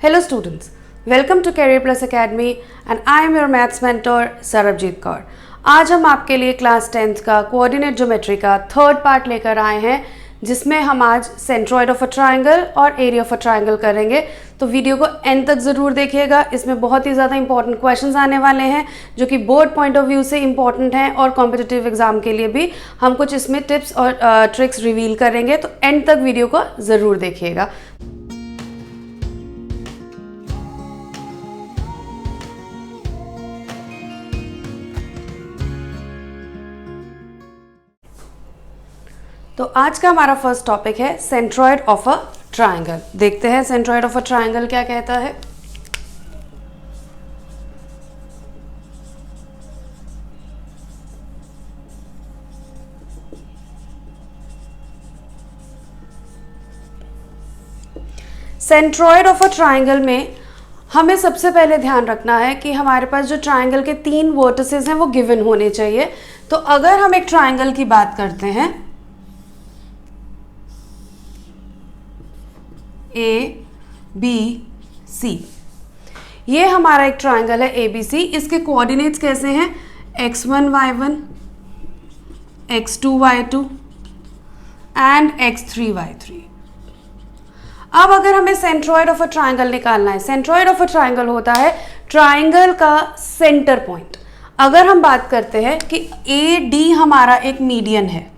Hello students, welcome to Career Plus Academy and I am your maths mentor Sarabjit Kaur. आज हम आपके लिए class 10th का कोऑर्डिनेट ज्योमेट्री का थर्ड पार्ट लेकर आए हैं, जिसमें हम आज सेंट्रॉइड ऑफ अ ट्रायंगल और एरिया ऑफ अ ट्रायंगल करेंगे। तो वीडियो को एंड तक ज़रूर देखिएगा, इसमें बहुत ही ज़्यादा इंपॉर्टेंट क्वेश्चंस आने वाले हैं जो कि बोर्ड पॉइंट ऑफ व्यू से इंपॉर्टेंट हैं और कॉम्पिटिटिव एग्जाम के लिए भी हम कुछ इसमें टिप्स और ट्रिक्स रिवील करेंगे। तो एंड तक वीडियो को ज़रूर देखिएगा। तो आज का हमारा फर्स्ट टॉपिक है सेंट्रॉइड ऑफ अ ट्रायंगल। देखते हैं सेंट्रॉइड ऑफ अ ट्रायंगल क्या कहता है। सेंट्रॉइड ऑफ अ ट्रायंगल में हमें सबसे पहले ध्यान रखना है कि हमारे पास जो ट्रायंगल के 3 वर्टिसेस हैं वो गिवन होने चाहिए। तो अगर हम एक ट्रायंगल की बात करते हैं ABC, ये हमारा एक ट्रायंगल है ABC। इसके कोऑर्डिनेट्स कैसे हैं? x1 y1, x2 y2 and x3 y3। अब अगर हमें सेंट्रॉइड ऑफ अ ट्रायंगल निकालना है, सेंट्रॉइड ऑफ अ ट्रायंगल होता है ट्रायंगल का सेंटर पॉइंट। अगर हम बात करते हैं कि AD हमारा एक मीडियन है,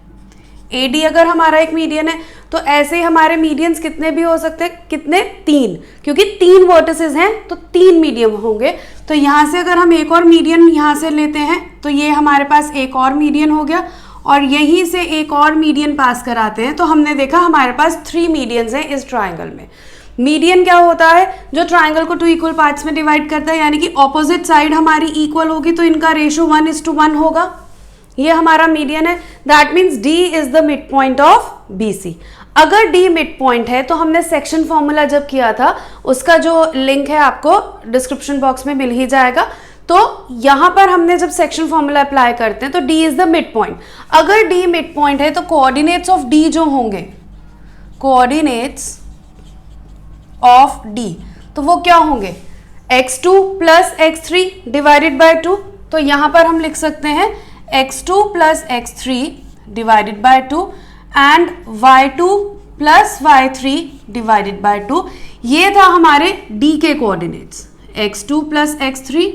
AD अगर हमारा एक मीडियन है तो ऐसे हमारे मीडियंस कितने भी हो सकते हैं, कितने? 3, क्योंकि 3 वर्टिसेस हैं तो 3 मीडियन होंगे। तो यहाँ से अगर हम एक और मीडियन यहाँ से लेते हैं तो ये हमारे पास एक और मीडियन हो गया और यहीं से एक और मीडियन पास कराते हैं तो हमने देखा हमारे पास 3 मीडियंस हैं इस ट्रायंगल में। मीडियन क्या होता है? जो ट्रायंगल को 2 इक्वल पार्ट्स में डिवाइड करता है, यानी कि ऑपोजिट साइड हमारी इक्वल होगी तो इनका रेशो 1:1 होगा। ये हमारा मीडियन है। That means D is the mid point of BC। अगर D मिड पॉइंट है तो हमने सेक्शन फॉर्मूला जब किया था उसका जो लिंक है आपको डिस्क्रिप्शन बॉक्स में मिल ही जाएगा। तो यहां पर हमने जब सेक्शन फॉर्मूला अप्लाई करते हैं तो D is the mid point. अगर D मिड पॉइंट है तो कोऑर्डिनेट्स ऑफ D जो होंगे, कोऑर्डिनेट्स ऑफ D, तो वो क्या होंगे? x2 plus x3 divided by 2। तो यहां पर हम लिख सकते हैं x2 plus x3 divided by 2 and y2 plus y3 divided by 2। ये था हमारे D के coordinates, x2 plus x3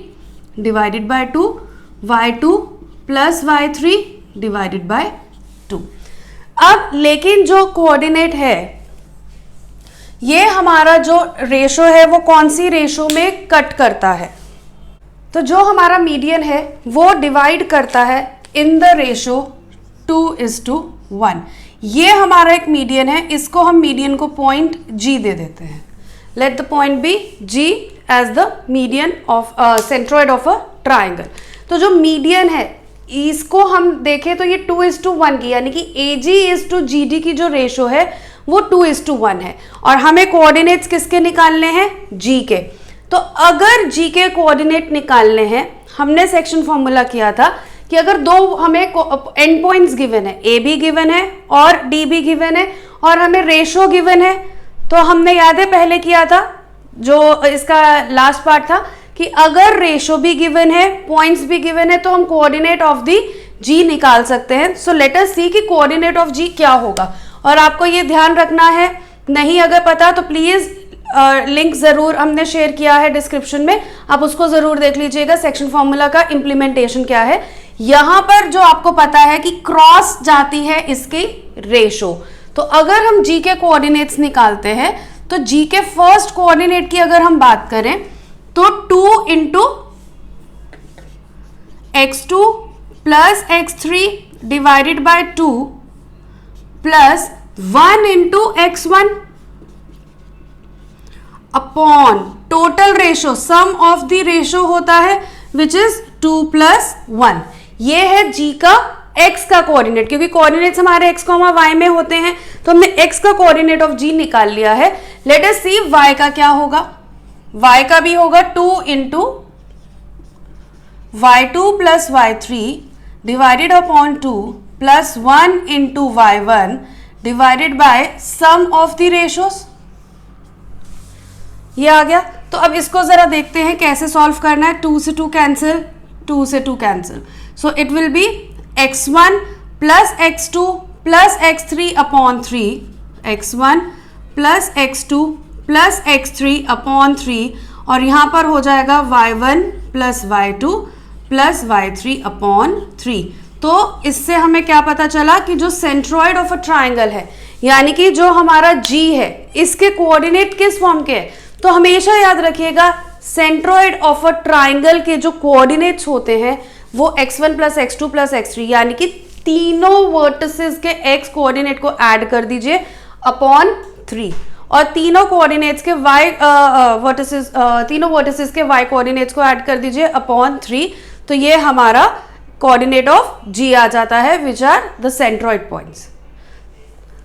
divided by 2, y2 plus y3 divided by 2। अब लेकिन जो कोऑर्डिनेट है, ये हमारा जो रेशो है वो कौन सी रेशो में कट करता है? तो जो हमारा मीडियन है वो डिवाइड करता है इन द रेशो 2:1। ये हमारा एक मीडियन है, इसको हम मीडियन को पॉइंट G दे देते हैं। Let the point be G as the median of centroid of a triangle. तो जो मीडियन है इसको हम देखें तो ये 2:1 की, यानी कि AG:GD की जो रेशो है वो 2:1 है और हमें कोऑर्डिनेट्स किसके निकालने हैं? G के। तो अगर G के कोऑर्डिनेट निकालने हैं, हमने सेक्शन फॉर्मूला किया था कि अगर दो हमें एंड पॉइंट्स गिवन है, A भी गिवन है और D भी गिवन है और हमें रेशो गिवन है, तो हमने याद है पहले किया था जो इसका लास्ट पार्ट था कि अगर रेशो भी गिवन है, पॉइंट्स भी गिवन है, तो हम कोऑर्डिनेट ऑफ दी G निकाल सकते हैं। सो लेट अस सी कि कोऑर्डिनेट ऑफ G क्या होगा। और आपको ये ध्यान रखना है, नहीं अगर पता तो प्लीज लिंक जरूर हमने शेयर किया है डिस्क्रिप्शन में, आप उसको जरूर देख लीजिएगा। सेक्शन फॉर्मूला का इंप्लीमेंटेशन क्या है, यहां पर जो आपको पता है कि क्रॉस जाती है इसकी रेशो। तो अगर हम G के कोऑर्डिनेट्स निकालते हैं तो G के फर्स्ट कोऑर्डिनेट की अगर हम बात करें तो 2 into x2 plus x3 divided by 2 plus 1 into x1 upon total ratio, sum of the ratio होता है विच इज 2 + 1। ये है G का x का कोऑर्डिनेट, क्योंकि कोऑर्डिनेट्स हमारे x, y में होते हैं तो हमने x का कोऑर्डिनेट ऑफ G निकाल लिया है। लेट अस सी y का क्या होगा। y का भी होगा 2 into y2 plus y3 divided upon 2 plus 1 into y1 divided by sum of the ratios. ये आ गया। तो अब इसको ज़रा देखते हैं कैसे सॉल्व करना है। 2 से 2 कैंसिल, 2 से 2 cancel, so it will be x1 plus x2 plus x3 upon 3, x1 plus x2 plus x3 upon 3, और यहाँ पर हो जाएगा y1 plus y2 plus y3 upon 3। तो इससे हमें क्या पता चला कि जो सेंट्रॉइड ऑफ अ ट्राइंगल है, यानी कि जो हमारा G है, इसके कोऑर्डिनेट किस फॉर्म के हैं? तो हमेशा याद रखिएगा सेंट्रॉइड ऑफ अ ट्राइंगल के जो कोऑर्डिनेट्स होते हैं वो x1 plus x2 plus x3, यानी कि तीनों वर्टिसेस के x कोऑर्डिनेट को ऐड कर दीजिए अपॉन 3, और तीनों कोऑर्डिनेट्स के y वर्टिसेस, तीनों वर्टिसेस के y कोऑर्डिनेट्स को ऐड कर दीजिए अपॉन 3। तो ये हमारा कोऑर्डिनेट ऑफ G आ जाता है, which are the centroid points.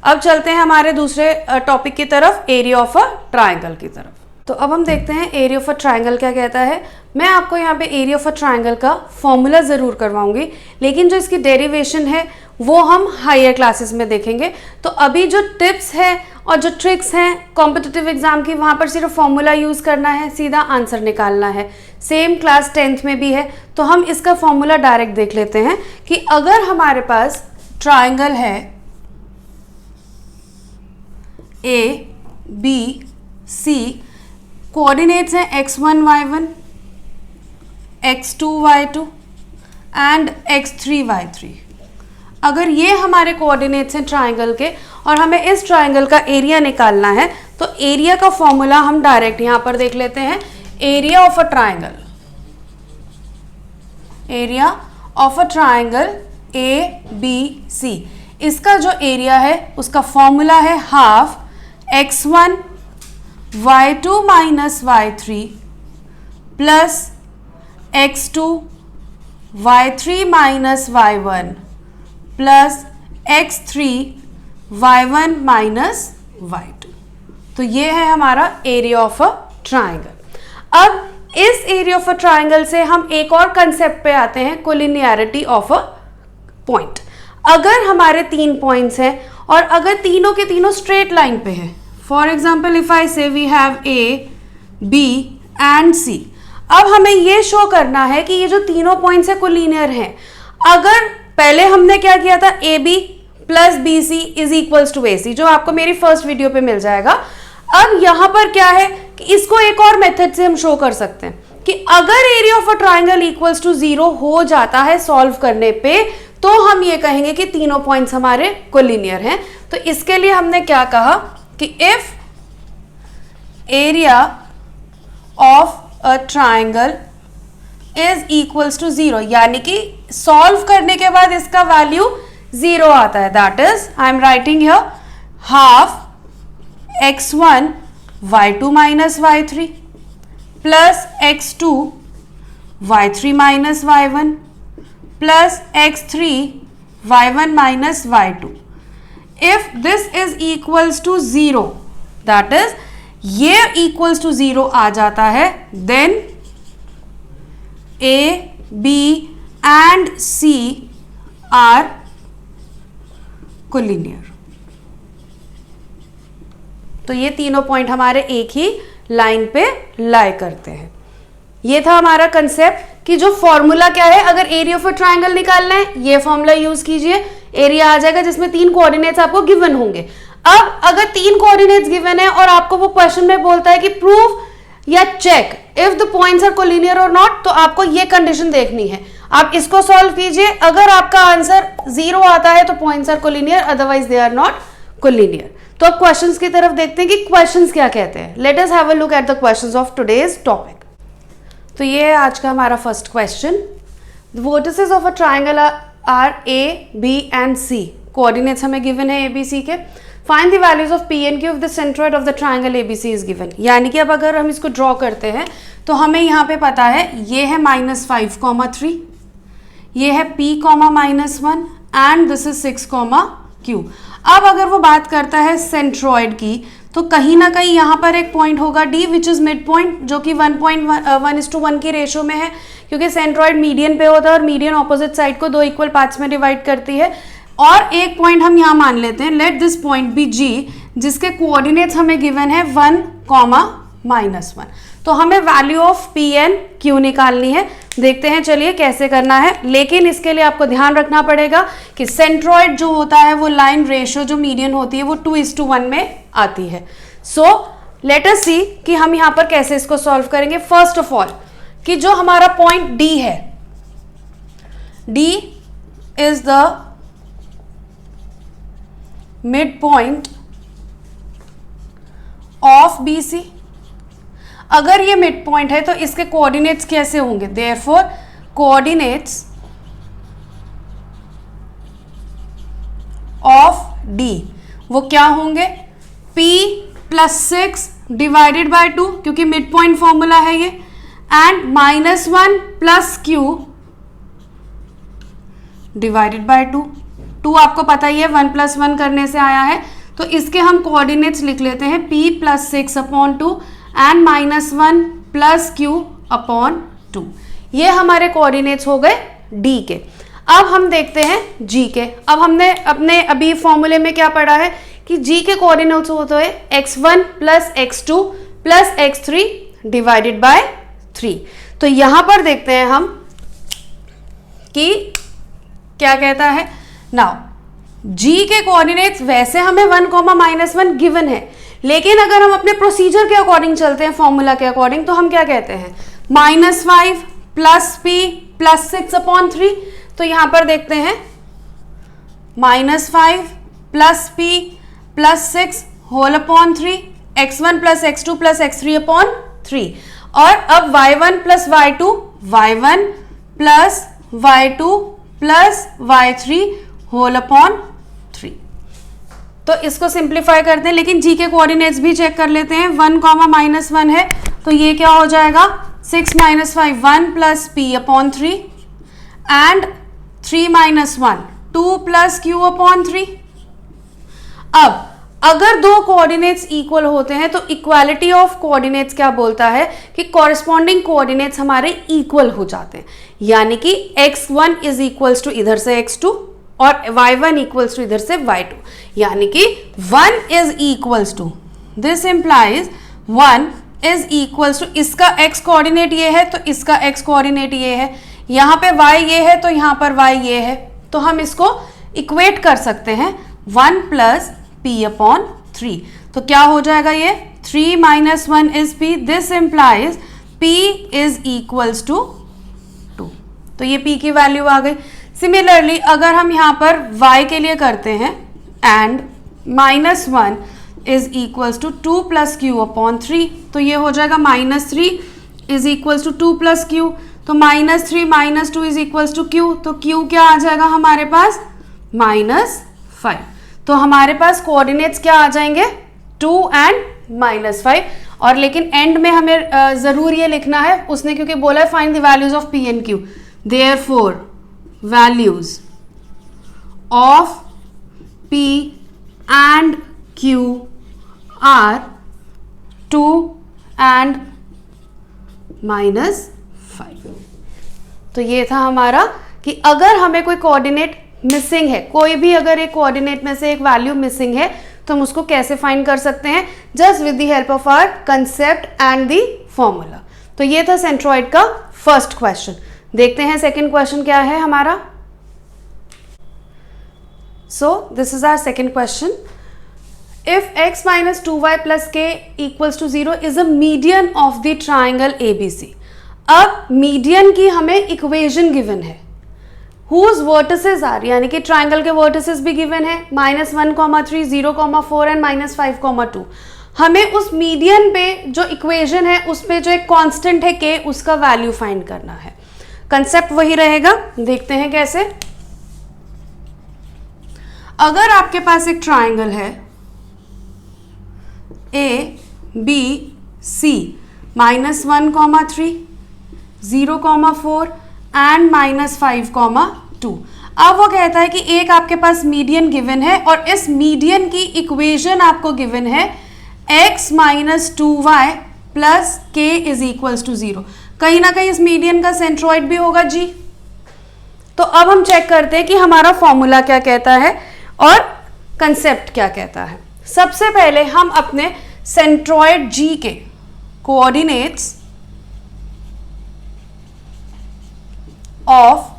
अब चलते हैं हमारे दूसरे टॉपिक की तरफ, एरिया ऑफ अ ट्राइंगल की तरफ। तो अब हम देखते हैं एरिया ऑफ अ ट्राइंगल क्या कहता है। मैं आपको यहाँ पे एरिया ऑफ अ ट्राइंगल का फॉर्मूला ज़रूर करवाऊंगी, लेकिन जो इसकी डेरिवेशन है वो हम हायर क्लासेस में देखेंगे। तो अभी जो टिप्स है और जो ट्रिक्स हैं कॉम्पिटिटिव एग्जाम की, वहाँ पर सिर्फ फॉर्मूला यूज़ करना है, सीधा आंसर निकालना है। सेम क्लास 10th में भी है। तो हम इसका फॉर्मूला डायरेक्ट देख लेते हैं कि अगर हमारे पास ट्राइंगल है ABC, कोऑर्डिनेट्स हैं x1 y1, x2 y2 and x3 y3। अगर ये हमारे कोऑर्डिनेट्स हैं ट्राइंगल के और हमें इस ट्राइंगल का एरिया निकालना है, तो एरिया का फॉर्मूला हम डायरेक्ट यहां पर देख लेते हैं। Area of a triangle, area of a triangle ABC, इसका जो एरिया है उसका फॉर्मूला है half x1 y2 minus y3 plus x2 y3 minus y1 plus x3 y1 minus y2। तो ये है हमारा एरिया ऑफ अ ट्राइंगल। अब इस एरिया ऑफ अ ट्राइंगल से हम एक और कंसेप्ट पे आते हैं, कोलिनियरिटी ऑफ अ पॉइंट। अगर हमारे 3 पॉइंट्स हैं और अगर तीनों के तीनों स्ट्रेट लाइन पे हैं, for example if I say we have A, B and C। अब हमें ये शो करना है कि ये जो तीनों पॉइंट्स है कोलिनियर हैं। अगर पहले हमने क्या किया था, AB plus BC is equals to AC, जो आपको मेरी फर्स्ट वीडियो पे मिल जाएगा। अब यहां पर क्या है कि इसको एक और मेथड से हम शो कर सकते हैं कि अगर area of a triangle equals to 0 हो जाता है सॉल्व करने पे, तो हम ये कहेंगे कि तीनों पॉइंट्स हमारे कोलिनियर हैं। तो इसके लिए हमने क्या कहा कि if area of a triangle is equals to 0, यानी कि सॉल्व करने के बाद इसका वैल्यू 0 आता है, that is I am writing here half x1 y2 minus y3 plus x2 y3 minus y1 plus x3 y1 minus y2। If this is equals to 0, that is ये equals to 0 आ जाता है, then A, B and C are collinear. तो ये तीनों point हमारे एक ही line पे लाई करते हैं। ये था हमारा कंसेप्ट कि जो फॉर्मूला क्या है, अगर एरिया ऑफ अ ट्राइंगल निकालना है ये फॉर्मूला यूज कीजिए, एरिया आ जाएगा जिसमें 3 कोऑर्डिनेट्स आपको गिवन होंगे। अब अगर 3 कोऑर्डिनेट्स गिवन है और आपको वो क्वेश्चन में बोलता है कि प्रूव या check if the points are collinear और नॉट, तो आपको ये कंडीशन देखनी है। आप इसको सॉल्व कीजिए, अगर आपका आंसर 0 आता है तो points are collinear, otherwise they are not collinear. तो अब क्वेश्चंस की तरफ देखते हैं कि क्वेश्चंस क्या कहते हैं। Let us have a look at the questions of today's topic. तो ये है आज का हमारा first question. The vertices of a triangle are A, B and C। Coordinates हमें गिवन है ABC के। Find the values of P and Q of the centroid of the triangle ABC is given. यानी कि अब अगर हम इसको draw करते हैं तो हमें यहाँ पे पता है ये है -5, 3, ये है P, -1 and this is 6, Q। अब अगर वो बात करता है सेंट्रॉइड की, तो कहीं ना कहीं यहाँ पर एक पॉइंट होगा D which is mid point, जो कि 1:1 की रेशो में है, क्योंकि सेंट्रॉइड मीडियन पे होता है और मीडियन ऑपोजिट साइड को 2 इक्वल पार्ट्स में डिवाइड करती है। और एक पॉइंट हम यहाँ मान लेते हैं, let this point be G, जिसके कोऑर्डिनेट्स हमें गिवन है 1, -1। तो हमें value of P and Q निकालनी है। देखते हैं चलिए कैसे करना है, लेकिन इसके लिए आपको ध्यान रखना पड़ेगा कि सेंट्रॉइड जो होता है वो लाइन रेशियो जो मीडियन होती है वो 2:1 में आती है। सो लेट अस सी कि हम यहां पर कैसे इसको सॉल्व करेंगे। फर्स्ट ऑफ ऑल कि जो हमारा पॉइंट डी है, D is the mid point of BC। अगर ये मिड पॉइंट है तो इसके कोऑर्डिनेट्स कैसे होंगे? देयरफॉर कोऑर्डिनेट्स ऑफ D वो क्या होंगे? P + 6 डिवाइडेड बाय 2, क्योंकि मिड पॉइंट फॉर्मूला है ये, एंड -1 + Q डिवाइडेड बाय 2। 2 आपको पता ही है 1 + 1 करने से आया है, तो इसके हम कोऑर्डिनेट्स लिख लेते हैं P + 6/2 एंड -1 + Q/2। ये हमारे कोऑर्डिनेट्स हो गए D के। अब हम देखते हैं G के। अब हमने अपने अभी फॉर्मूले में क्या पढ़ा है कि G के कोऑर्डिनेट्स होते हैं x1 + x2 + x3 divided bye 3। तो यहां पर देखते हैं हम कि क्या कहता है। नाउ G के कोऑर्डिनेट्स वैसे हमें 1, -1 गिवन है, लेकिन अगर हम अपने प्रोसीजर के अकॉर्डिंग चलते हैं, फॉर्मूला के अकॉर्डिंग, तो हम क्या कहते हैं? -5 + P + 6/3। तो यहां पर देखते हैं -5 + P + 6/3 x1 + x2 + x3/3। और अब y1 + y2, y1 + y2 + y3/3। तो इसको सिंप्लीफाई करते हैं, लेकिन G के कोऑर्डिनेट्स भी चेक कर लेते हैं। 1, -1 है, तो ये क्या हो जाएगा? 6 - 5 1 + P/3 एंड 3 - 1 2 + Q/3। अब अगर दो कोऑर्डिनेट्स इक्वल होते हैं तो इक्वालिटी ऑफ कोऑर्डिनेट्स क्या बोलता है कि कॉरस्पॉन्डिंग कोऑर्डिनेट्स हमारे इक्वल हो जाते हैं, यानी कि x1 इज इक्वल्स टू इधर से x2 और y1 इक्वल्स टू इधर से y2, यानी कि 1 is equals to, this implies 1 is equals to, इसका x कोऑर्डिनेट ये है तो इसका x कोऑर्डिनेट ये है, यहाँ पे y ये है तो यहाँ पर y ये है, तो हम इसको इक्वेट कर सकते हैं 1 + P/3। तो क्या हो जाएगा ये? 3 - 1 is P, this implies P is equals to 2। तो ये P की वैल्यू आ गई। सिमिलरली अगर हम यहाँ पर y के लिए करते हैं and -1 is equals to 2 + Q/3, तो ये हो जाएगा -3 इज इक्वल्स टू 2 + Q, तो -3 - 2 इज इक्वल्स टू Q, तो Q क्या आ जाएगा हमारे पास? -5। तो हमारे पास कोऑर्डिनेट्स क्या आ जाएंगे? 2 एंड -5। और लेकिन एंड में हमें जरूर ये लिखना है, उसने क्योंकि बोला है find the values of P and Q, therefore values of P and Q are 2 and -5। तो ये था हमारा कि अगर हमें कोई कोऑर्डिनेट मिसिंग है, कोई भी अगर एक कोऑर्डिनेट में से एक वैल्यू मिसिंग है, तो हम उसको कैसे फाइंड कर सकते हैं? Just with the help of our concept and the formula. तो ये था सेंट्रॉइड का फर्स्ट क्वेश्चन। देखते हैं सेकंड क्वेश्चन क्या है हमारा। So this is our second question. If x - 2y + k = 0 is a median of the triangle ABC। अब मीडियन की हमें इक्वेशन गिवन है, whose vertices are, यानी कि ट्राइंगल के वर्टिसेस भी गिवन है, -1, 3, 0, 4 एंड -5, 2। हमें उस मीडियन पे जो इक्वेशन है उस पे जो एक कांस्टेंट है k, उसका वैल्यू फाइंड करना है। कंसेप्ट वही रहेगा, देखते हैं कैसे। अगर आपके पास एक ट्राइंगल है ABC, -1, 3, 0, 4 एंड -5, 2। अब वो कहता है कि एक आपके पास मीडियन गिवन है और इस मीडियन की इक्वेशन आपको गिवन है x - 2y + k = 0। कहीं ना कहीं इस मीडियन का सेंट्रॉइड भी होगा जी। तो अब हम चेक करते हैं कि हमारा फॉर्मूला क्या कहता है और कंसेप्ट क्या कहता है। सबसे पहले हम अपने सेंट्रॉइड G के कोऑर्डिनेट्स ऑफ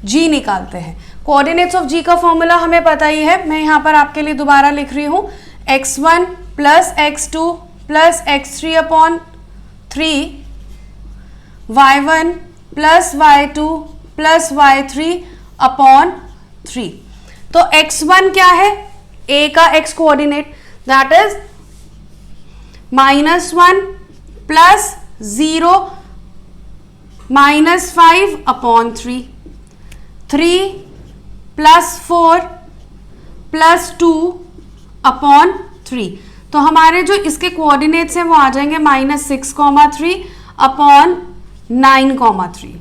जी निकालते हैं। कोऑर्डिनेट्स ऑफ जी का फॉर्मूला हमें पता ही है, मैं यहां पर आपके लिए दोबारा लिख रही हूं, x1 plus x2 plus x3 upon 3, y1 plus y2 plus y3 upon 3। तो x1 क्या है, a का x coordinate, that is -1 plus 0 -5 upon 3, 3 plus 4 plus 2 upon 3। तो हमारे जो इसके कोऑर्डिनेट्स हैं वो आ जाएंगे -6,3 अपॉन 9,3।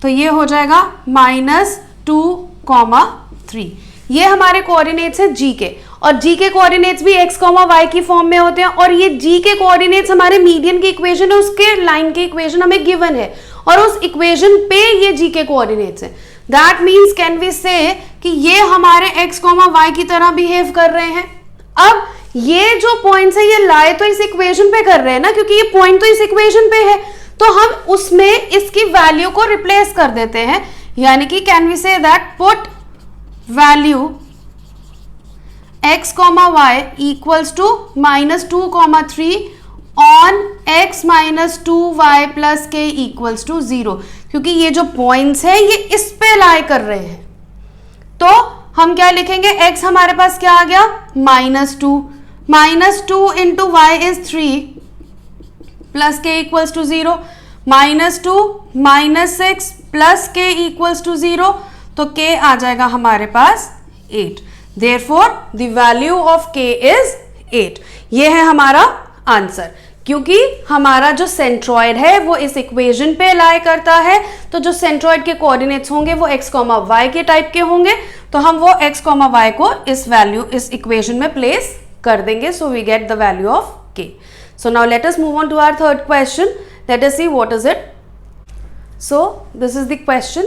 तो ये हो जाएगा -2,3। ये हमारे कोऑर्डिनेट्स हैं जी के, और जी के कोऑर्डिनेट्स भी x, y की फॉर्म में होते हैं, और ये जी के कोऑर्डिनेट्स हमारे मीडियन की इक्वेशन है, उसके लाइन की इक्वेशन हमें गिवन है, और उस इक्वेशन पे ये जी के कोऑर्डिनेट्स हैं। दैट मीन्स कैन वी से कि ये हमारे x, y की तरह बिहेव कर रहे हैं। अब ये जो पॉइंट्स है ये लाई तो इस इक्वेशन पे कर रहे हैं ना, क्योंकि ये पॉइंट तो इस इक्वेशन पे है, तो हम उसमें इसकी वैल्यू को रिप्लेस कर देते हैं, यानी कि can we say that put value x, y equals to -2,3 on x -2y plus k equals to 0, क्योंकि ये जो पॉइंट्स है ये इस पे लाई कर रहे हैं। तो हम क्या लिखेंगे, x हमारे पास क्या आ गया, -2 into y is 3 plus k equals to 0, -2 -6 plus k equals to 0, तो k आ जाएगा हमारे पास 8। Therefore, the value of k is 8। ये है हमारा आंसर, क्योंकि हमारा जो सेंट्रॉइड है वो इस इक्वेशन पे लाई करता है, तो जो सेंट्रॉइड के कोऑर्डिनेट्स होंगे वो x, y के टाइप के होंगे, तो हम वो x, y को इस इक्वेशन में प्लेस कर देंगे, so we get the value of k। So now let us move on to our third question. Let us see what is it. So this is the question.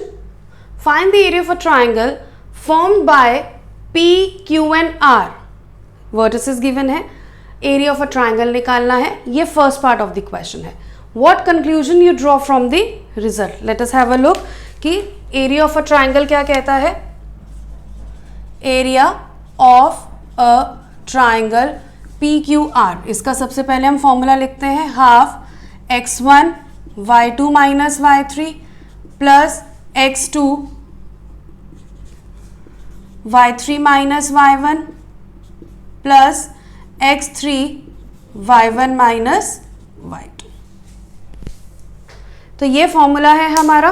Find the area of a triangle formed by P, Q and R. Vertices given है, area of a triangle निकालना है, ये first part of the question है। What conclusion you draw from the result? Let us have a look कि area of a triangle क्या कहता है। Area of a triangle PQR, इसका सबसे पहले हम फॉर्मूला लिखते हैं, half x1 y2 minus y3 plus x2 y3 minus y1 plus x3 y1 minus y2। तो ये फॉर्मूला है हमारा।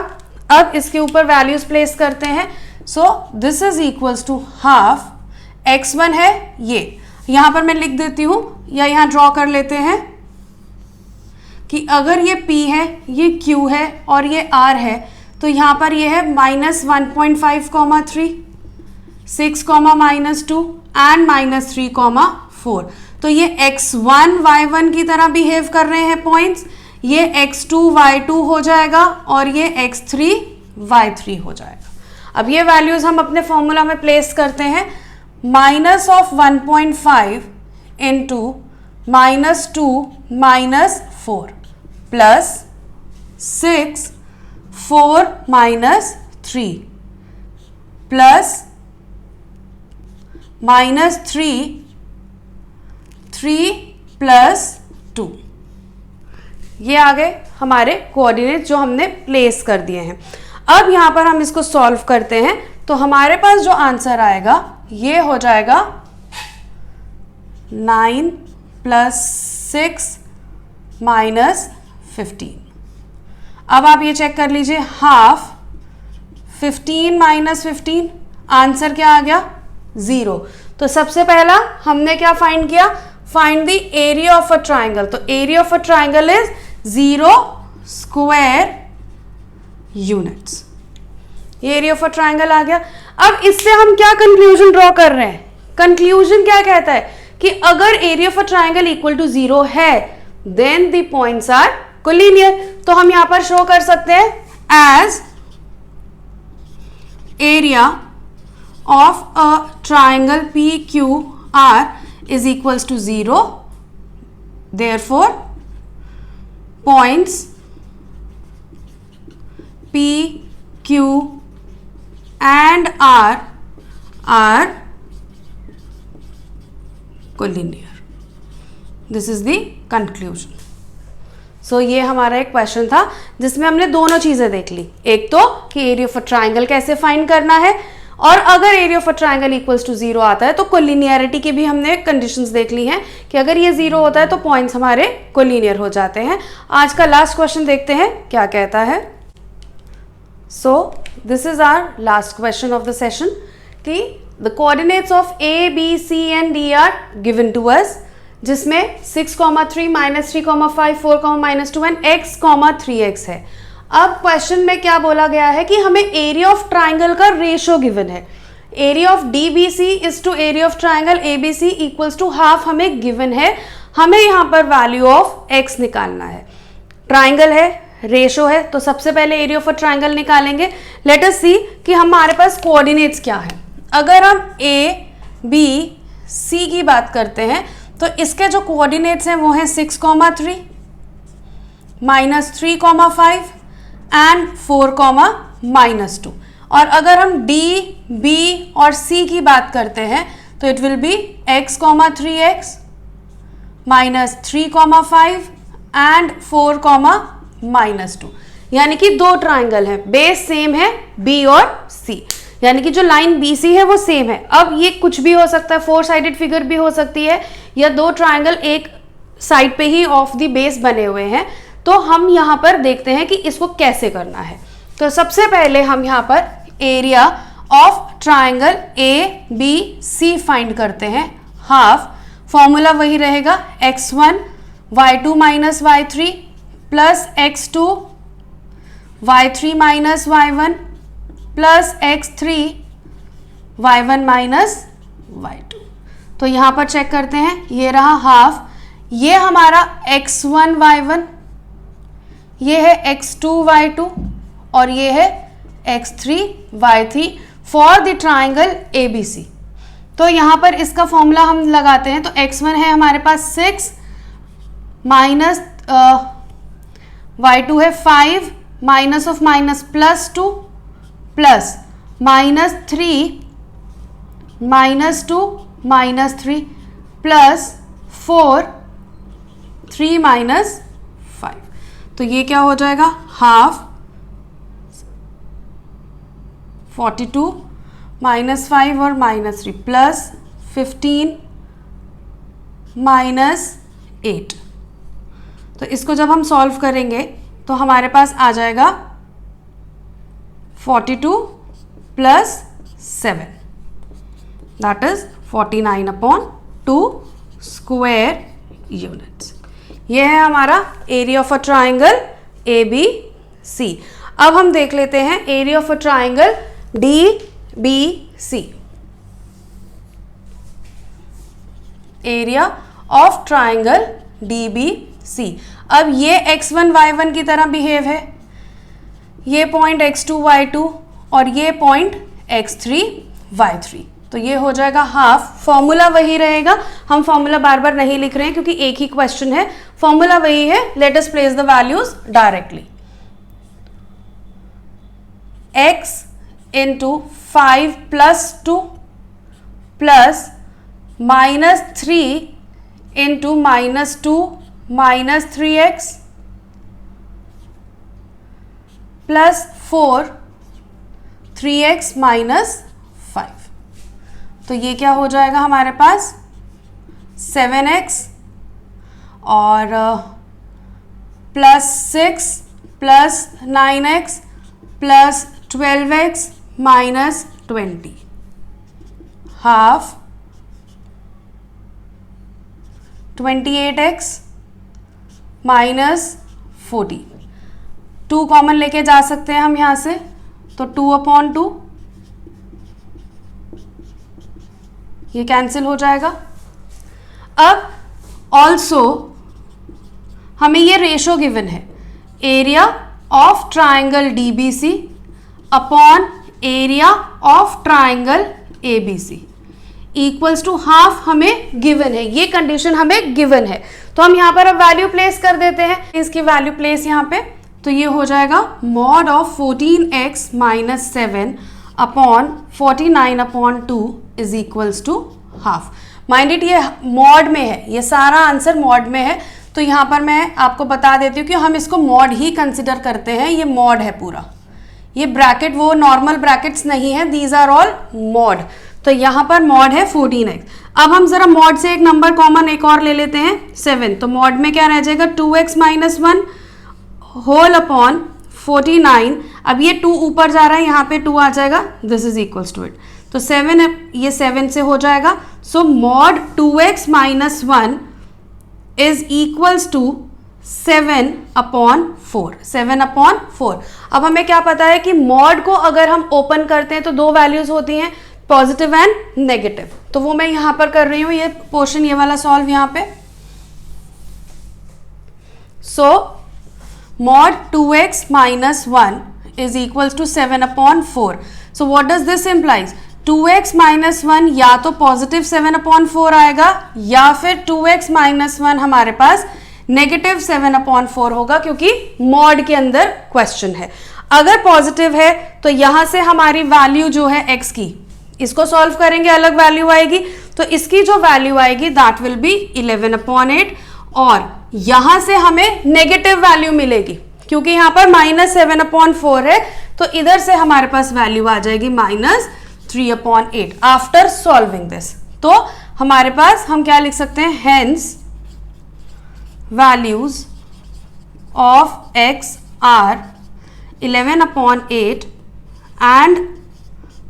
अब इसके ऊपर वैल्यूज प्लेस करते हैं। So this is equals to half x1 है, ये यहां पर मैं लिख देती हूं या यहां ड्रॉ कर लेते हैं कि अगर ये P है, ये Q है और ये R है, तो यहां पर ये है -1.5,3 6, -2 एंड -3, 4। तो ये x1 y1 की तरह बिहेव कर रहे हैं पॉइंट्स, ये x2 y2 हो जाएगा और ये x3 y3 हो जाएगा। अब ये वैल्यूज हम अपने फॉर्मूला में प्लेस करते हैं। Minus of 1.5 into -2 -4 plus 6 4 -3 plus -3 plus 2। ये आ गए हमारे कोऑर्डिनेट जो हमने प्लेस कर दिए हैं। अब यहाँ पर हम इसको सॉल्व करते हैं, तो हमारे पास जो आंसर आएगा ये हो जाएगा 9 + 6 - 15। अब आप ये चेक कर लीजिए, हाफ 15 - 15, आंसर क्या आ गया 0। तो सबसे पहला हमने क्या फाइंड किया, find the area of a triangle. तो area of a triangle is 0 square units. ये एरिया ऑफ अ ट्राइंगल आ गया। अब इससे हम क्या कंक्लूजन ड्रॉ कर रहे हैं, कंक्लूजन क्या कहता है कि अगर area of a triangle equal to 0 है then the points are collinear. तो हम यहां पर शो कर सकते हैं as area of a triangle PQR is equals to 0 therefore points P, Q and R are collinear. This is the conclusion. So ये हमारा एक क्वेश्चन था जिसमें हमने दोनों चीजें देख ली, एक तो कि एरिया ऑफ अ ट्राइंगल कैसे फाइंड करना है, और अगर area of a triangle equals to 0 आता है तो कोलिनियरिटी की भी हमने कंडीशंस देख ली हैं कि अगर ये 0 होता है तो पॉइंट्स हमारे कोलिनियर हो जाते हैं. आज का लास्ट क्वेश्चन देखते हैं क्या कहता है. So this is our last question of the session कि the coordinates of A, B, C and D are given to us, जिसमें 6, 3, -3, 5, 4, -2 and x, 3x है. अब क्वेश्चन में क्या बोला गया है कि हमें एरिया ऑफ ट्राइंगल का रेशो गिवन है. Area of DBC is to area of triangle ABC equals to half हमें गिवन है. हमें यहाँ पर वैल्यू ऑफ x निकालना है. ट्राइंगल है, रेशो है, तो सबसे पहले एरिया ऑफ अ ट्राइंगल निकालेंगे. लेट अस सी कि हमारे पास कोऑर्डिनेट्स क्या है. अगर हम A, B, C की बात करते हैं तो इसके जो कोऑर्डिनेट्स हैं वो हैं 6, 3, -3, 5 एंड 4, -2. और अगर हम D, B और C की बात करते हैं तो it will be x, 3x -3, 5 and 4, -2. यानी कि दो ट्राइंगल हैं, बेस सेम है B और C, यानी कि जो लाइन BC है वो सेम है. अब ये कुछ भी हो सकता है, 4 साइडेड फिगर भी हो सकती है, या दो ट्राइंगल एक साइड पे ही ऑफ द बेस बने हुए हैं. तो हम यहाँ पर देखते हैं कि इसको कैसे करना है. तो सबसे पहले हम यहाँ पर area of triangle ABC find करते हैं. हाफ फॉर्मूला वही रहेगा, x1 y2 - y3 plus x2 y3 - y1 plus x3 y1 - y2. तो यहाँ पर चेक करते हैं, ये रहा हाफ, ये हमारा x1 y1, ये है x2 y2 और ये है x3 y3 for the triangle ABC. तो यहाँ पर इसका फॉर्मूला हम लगाते हैं. तो x1 है हमारे पास 6 माइनस y2 है 5 minus of minus +2 plus -3 -2 -3 plus 4 3 -5. तो ये क्या हो जाएगा, हाफ 42 -5 और -3 प्लस 15 -8. तो इसको जब हम सॉल्व करेंगे तो हमारे पास आ जाएगा 42 plus 7, that is 49/2 square units. ये है हमारा area of a triangle ABC. अब हम देख लेते हैं area of a triangle DBC. Area of triangle DBC. अब ये x1 y1 की तरह बिहेव है, ये पॉइंट x2 y2 और ये पॉइंट x3 y3. तो ये हो जाएगा हाफ. फॉर्मूला वही रहेगा, हम फॉर्मूला बार बार नहीं लिख रहे हैं क्योंकि एक ही क्वेश्चन है, फॉर्मूला वही है. Let us place the values directly. x into 5 + 2 plus -3 into -2 -3x plus 4 3x -5. तो ये क्या हो जाएगा हमारे पास 7x और plus 6 plus 9x plus 12x -20 half 28x -40. 2 common लेके जा सकते हैं हम यहाँ से, तो 2/2 ये कैंसिल हो जाएगा. अब ऑल्सो हमें ये रेशो गिवन है, area of triangle DBC upon area of triangle ABC equals to half हमें गिवन है. ये कंडीशन हमें गिवन है. तो हम यहाँ पर अब वैल्यू प्लेस कर देते हैं, इसकी वैल्यू प्लेस यहाँ पे, तो ये हो जाएगा mod of 14x minus 7 upon 49/2 is equals to half. Mind it, ये मॉड में है, ये सारा आंसर मॉड में है, तो यहाँ पर मैं आपको बता देती हूँ कि हम इसको मॉड ही कंसिडर करते हैं, ये मॉड है पूरा, ये ब्रैकेट वो नॉर्मल ब्रैकेट्स नहीं है, दीज आर ऑल मॉड। तो यहाँ पर मॉड है 14x। अब हम जरा मॉड से एक नंबर कॉमन एक और ले लेते हैं 7, तो मॉड में क्या रह जाएगा 2x माइनस 1 होल अपॉन 49। अब ये 2 ऊपर जा रहा है, यहाँ पे 2 आ जाएगा, this is equals to it, तो 7 ये 7 से हो जाएगा। So mod 2x minus 1 is equals to 7/4, 7/4। अब हमें क्या पता है कि मॉड को अगर हम ओपन करते हैं तो दो वैल्यूज होती हैं, पॉजिटिव एंड नेगेटिव, तो वो मैं यहां पर कर रही हूं, ये पोर्शन ये वाला सॉल्व यहां पे। So mod 2x minus 1 is equals to 7/4। So what does this implies, 2x minus 1 या तो पॉजिटिव 7/4 आएगा या फिर 2x माइनस 1 हमारे पास नेगेटिव 7/4 होगा, क्योंकि मॉड के अंदर क्वेश्चन है। अगर पॉजिटिव है तो यहां से हमारी वैल्यू जो है x की, इसको सॉल्व करेंगे अलग वैल्यू आएगी, तो इसकी जो वैल्यू आएगी दैट विल बी 11/8, और यहां से हमें नेगेटिव वैल्यू मिलेगी क्योंकि यहां पर -7/4 है, तो इधर से हमारे पास वैल्यू आ जाएगी -3/8 आफ्टर सॉल्विंग दिस। तो हमारे पास हम क्या लिख सकते हैं, hence values of x are 11/8 and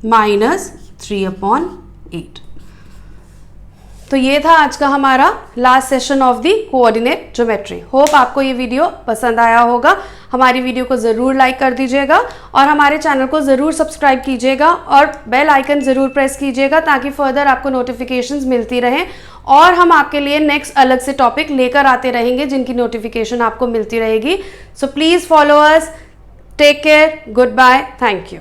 -3/8। तो ये था आज का हमारा last session of the coordinate geometry. Hope आपको ये वीडियो पसंद आया होगा। हमारी वीडियो को ज़रूर लाइक कर दीजिएगा और हमारे चैनल को ज़रूर सब्सक्राइब कीजिएगा और बेल आइकन ज़रूर प्रेस कीजिएगा ताकि फर्दर आपको नोटिफिकेशंस मिलती रहें, और हम आपके लिए नेक्स्ट अलग से टॉपिक लेकर आते रहेंगे जिनकी नोटिफिकेशन आपको मिलती रहेगी। So please follow us, take care, good bye, thank you.